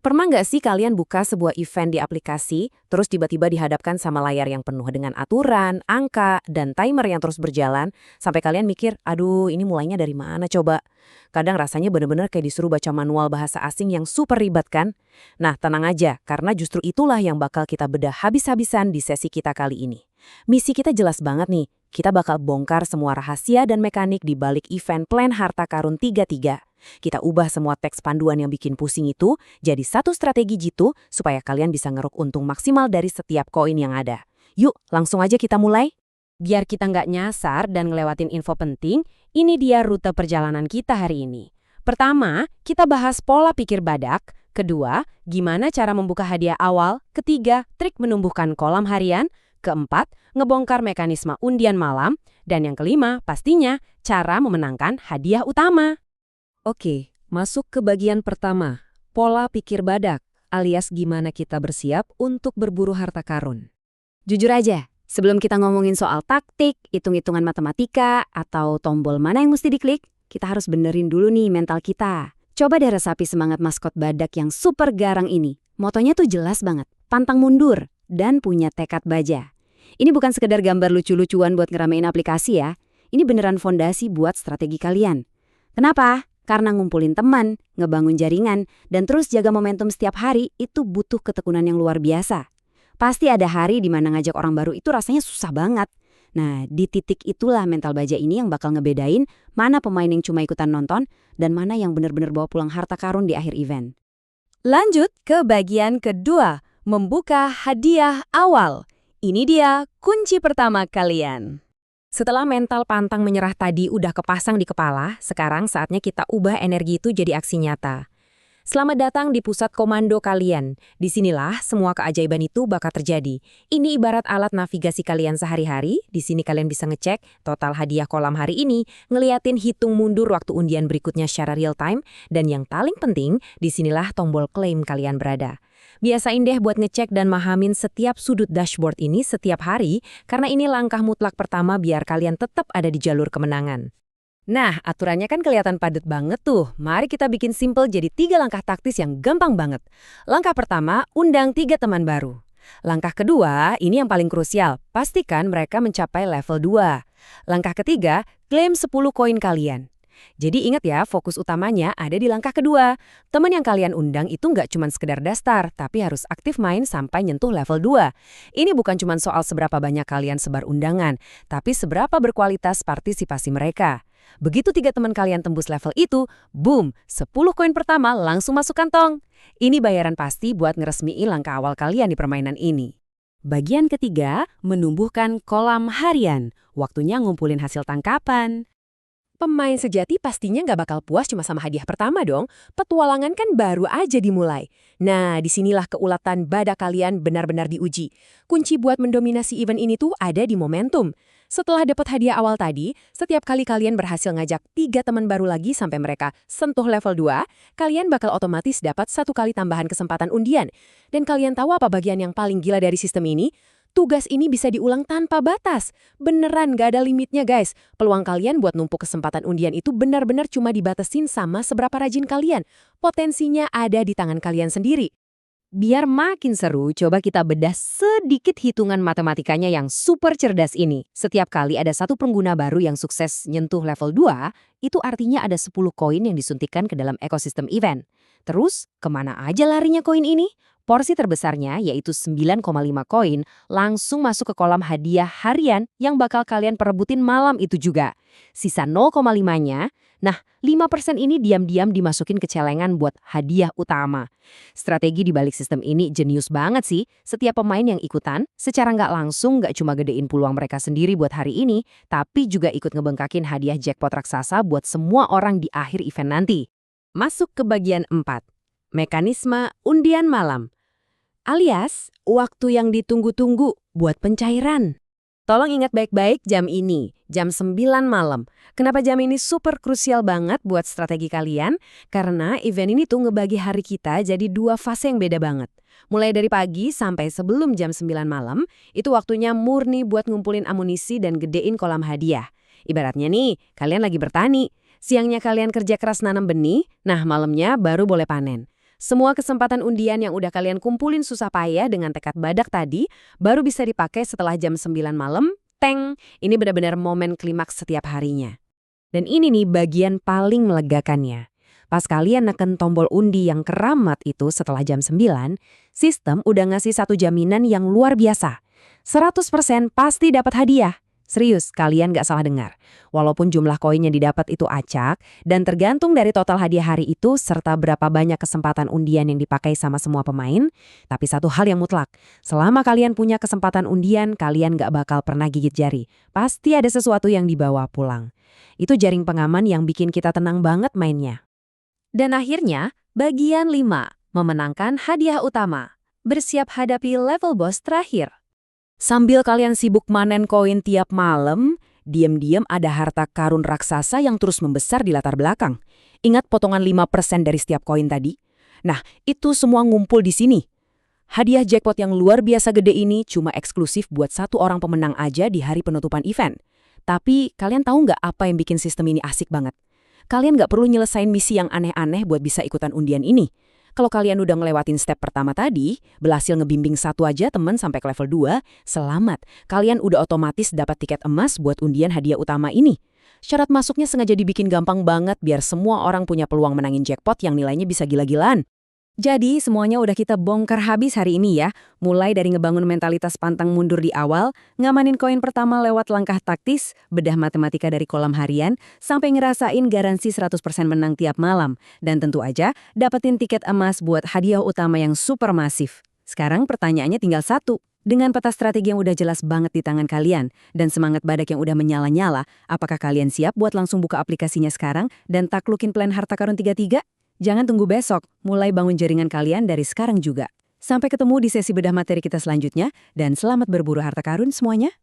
Pernah nggak sih kalian buka sebuah event di aplikasi, terus tiba-tiba dihadapkan sama layar yang penuh dengan aturan, angka, dan timer yang terus berjalan, sampai kalian mikir, aduh ini mulainya dari mana coba? Kadang rasanya bener-bener kayak disuruh baca manual bahasa asing yang super ribet kan? Nah, tenang aja, karena justru itulah yang bakal kita bedah habis-habisan di sesi kita kali ini. Misi kita jelas banget nih, kita bakal bongkar semua rahasia dan mekanik di balik event Plan Harta Karun 33. Kita ubah semua teks panduan yang bikin pusing itu jadi satu strategi jitu supaya kalian bisa ngeruk untung maksimal dari setiap koin yang ada. Yuk, langsung aja kita mulai. Biar kita nggak nyasar dan ngelewatin info penting, ini dia rute perjalanan kita hari ini. Pertama, kita bahas pola pikir badak. Kedua, gimana cara membuka hadiah awal. Ketiga, trik menumbuhkan kolam harian. Keempat, ngebongkar mekanisme undian malam. Dan yang kelima, pastinya, cara memenangkan hadiah utama. Oke, masuk ke bagian pertama, pola pikir badak, alias gimana kita bersiap untuk berburu harta karun. Jujur aja, sebelum kita ngomongin soal taktik, hitung-hitungan matematika, atau tombol mana yang mesti diklik, kita harus benerin dulu nih mental kita. Coba deh resapi semangat maskot badak yang super garang ini. Motonya tuh jelas banget, pantang mundur, dan punya tekad baja. Ini bukan sekedar gambar lucu-lucuan buat ngeramein aplikasi ya, ini beneran fondasi buat strategi kalian. Kenapa? Karena ngumpulin teman, ngebangun jaringan, dan terus jaga momentum setiap hari itu butuh ketekunan yang luar biasa. Pasti ada hari di mana ngajak orang baru itu rasanya susah banget. Nah, di titik itulah mental baja ini yang bakal ngebedain mana pemain yang cuma ikutan nonton dan mana yang benar-benar bawa pulang harta karun di akhir event. Lanjut ke bagian kedua, membuka hadiah awal. Ini dia kunci pertama kalian. Setelah mental pantang menyerah tadi udah kepasang di kepala, sekarang saatnya kita ubah energi itu jadi aksi nyata. Selamat datang di pusat komando kalian. Disinilah semua keajaiban itu bakal terjadi. Ini ibarat alat navigasi kalian sehari-hari. Di sini kalian bisa ngecek total hadiah kolam hari ini, ngeliatin hitung mundur waktu undian berikutnya secara real time, dan yang paling penting, disinilah tombol klaim kalian berada. Biasain deh buat ngecek dan mahamin setiap sudut dashboard ini setiap hari, karena ini langkah mutlak pertama biar kalian tetap ada di jalur kemenangan. Nah, aturannya kan kelihatan padat banget tuh. Mari kita bikin simple jadi 3 langkah taktis yang gampang banget. Langkah pertama, undang 3 teman baru. Langkah kedua, ini yang paling krusial, pastikan mereka mencapai level 2. Langkah ketiga, klaim 10 koin kalian. Jadi ingat ya, fokus utamanya ada di langkah kedua. Teman yang kalian undang itu nggak cuma sekedar daftar, tapi harus aktif main sampai nyentuh level 2. Ini bukan cuma soal seberapa banyak kalian sebar undangan, tapi seberapa berkualitas partisipasi mereka. Begitu 3 teman kalian tembus level itu, boom, 10 koin pertama langsung masuk kantong. Ini bayaran pasti buat ngeresmiin langkah awal kalian di permainan ini. Bagian ketiga, menumbuhkan kolam harian. Waktunya ngumpulin hasil tangkapan. Pemain sejati pastinya nggak bakal puas cuma sama hadiah pertama dong. Petualangan kan baru aja dimulai. Nah, disinilah keulatan badak kalian benar-benar diuji. Kunci buat mendominasi event ini tuh ada di momentum. Setelah dapat hadiah awal tadi, setiap kali kalian berhasil ngajak 3 teman baru lagi sampai mereka sentuh level 2, kalian bakal otomatis dapat 1 kali tambahan kesempatan undian. Dan kalian tahu apa bagian yang paling gila dari sistem ini? Tugas ini bisa diulang tanpa batas. Beneran gak ada limitnya guys. Peluang kalian buat numpuk kesempatan undian itu benar-benar cuma dibatasin sama seberapa rajin kalian. Potensinya ada di tangan kalian sendiri. Biar makin seru, coba kita bedah sedikit hitungan matematikanya yang super cerdas ini. Setiap kali ada 1 pengguna baru yang sukses nyentuh level 2, itu artinya ada 10 koin yang disuntikan ke dalam ekosistem event. Terus, kemana aja larinya koin ini? Porsi terbesarnya, yaitu 9,5 koin, langsung masuk ke kolam hadiah harian yang bakal kalian perebutin malam itu juga. Sisa 0,5-nya, nah 5% ini diam-diam dimasukin ke celengan buat hadiah utama. Strategi di balik sistem ini jenius banget sih. Setiap pemain yang ikutan, secara nggak langsung nggak cuma gedein peluang mereka sendiri buat hari ini, tapi juga ikut ngebengkakin hadiah jackpot raksasa buat semua orang di akhir event nanti. Masuk ke bagian 4. Mekanisme undian malam. Alias, waktu yang ditunggu-tunggu buat pencairan. Tolong ingat baik-baik jam ini, jam 9 malam. Kenapa jam ini super krusial banget buat strategi kalian? Karena event ini tuh ngebagi hari kita jadi 2 fase yang beda banget. Mulai dari pagi sampai sebelum jam 9 malam, itu waktunya murni buat ngumpulin amunisi dan gedein kolam hadiah. Ibaratnya nih, kalian lagi bertani. Siangnya kalian kerja keras nanam benih, nah malamnya baru boleh panen. Semua kesempatan undian yang udah kalian kumpulin susah payah dengan tekad badak tadi, baru bisa dipakai setelah jam 9 malam, teng, ini benar-benar momen klimaks setiap harinya. Dan ini nih bagian paling melegakannya. Pas kalian neken tombol undi yang keramat itu setelah jam 9, sistem udah ngasih satu jaminan yang luar biasa. 100% pasti dapat hadiah. Serius, kalian gak salah dengar. Walaupun jumlah koin yang didapat itu acak, dan tergantung dari total hadiah hari itu serta berapa banyak kesempatan undian yang dipakai sama semua pemain, tapi satu hal yang mutlak, selama kalian punya kesempatan undian, kalian gak bakal pernah gigit jari. Pasti ada sesuatu yang dibawa pulang. Itu jaring pengaman yang bikin kita tenang banget mainnya. Dan akhirnya, bagian 5, memenangkan hadiah utama. Bersiap hadapi level boss terakhir. Sambil kalian sibuk manen koin tiap malam, diam-diam ada harta karun raksasa yang terus membesar di latar belakang. Ingat potongan 5% dari setiap koin tadi? Nah, itu semua ngumpul di sini. Hadiah jackpot yang luar biasa gede ini cuma eksklusif buat satu orang pemenang aja di hari penutupan event. Tapi, kalian tahu nggak apa yang bikin sistem ini asik banget? Kalian nggak perlu nyelesain misi yang aneh-aneh buat bisa ikutan undian ini. Kalau kalian udah ngelewatin step pertama tadi, berhasil ngebimbing satu aja temen sampai ke level 2, selamat. Kalian udah otomatis dapat tiket emas buat undian hadiah utama ini. Syarat masuknya sengaja dibikin gampang banget biar semua orang punya peluang menangin jackpot yang nilainya bisa gila-gilaan. Jadi semuanya udah kita bongkar habis hari ini ya. Mulai dari ngebangun mentalitas pantang mundur di awal, ngamanin koin pertama lewat langkah taktis, bedah matematika dari kolam harian, sampai ngerasain garansi 100% menang tiap malam. Dan tentu aja, dapetin tiket emas buat hadiah utama yang super masif. Sekarang pertanyaannya tinggal satu. Dengan peta strategi yang udah jelas banget di tangan kalian, dan semangat badak yang udah menyala-nyala, apakah kalian siap buat langsung buka aplikasinya sekarang dan taklukin plan harta karun 33? Jangan tunggu besok, mulai bangun jaringan kalian dari sekarang juga. Sampai ketemu di sesi bedah materi kita selanjutnya, dan selamat berburu harta karun semuanya.